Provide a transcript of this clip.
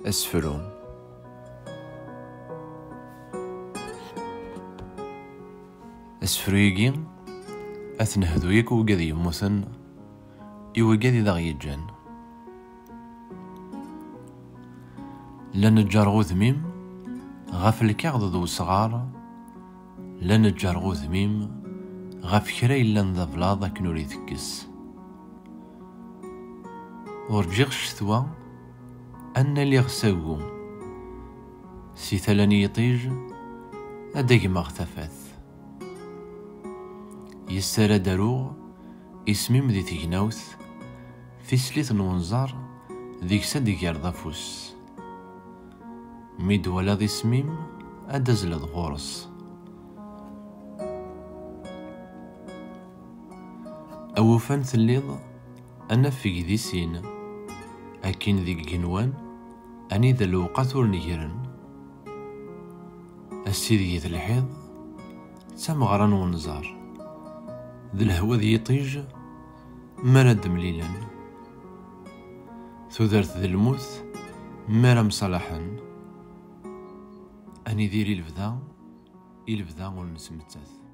أسفرو أسفريقي أثنهدو يكو قد يموثن يوقد ذا يجان لنجار ذميم غاف الكاغض ذو صغار لنجار ذميم غاف كرا إلا نذا بلاضا كنوري ذكس ورجيغش ثوا أن اللي غساقو سي ثلاني يطيج أداق ما اختفث يسارا داروغ اسميم ذي تيغناوث في سليث نونزار ذيك سادي يرضى فوس ميد ولا ذي سميم أدازل غورس أوفان ثليض أنا في ذي سين أكين ذي جنوان أني ذا الوقت ورنيرن السيدي ذي الحيض تمغران ونزار ذي الهوا ذي يطيج مرد مليلا ثذرت ذي الموت مرم صلاحا أني ذيري الفدا ونسمتث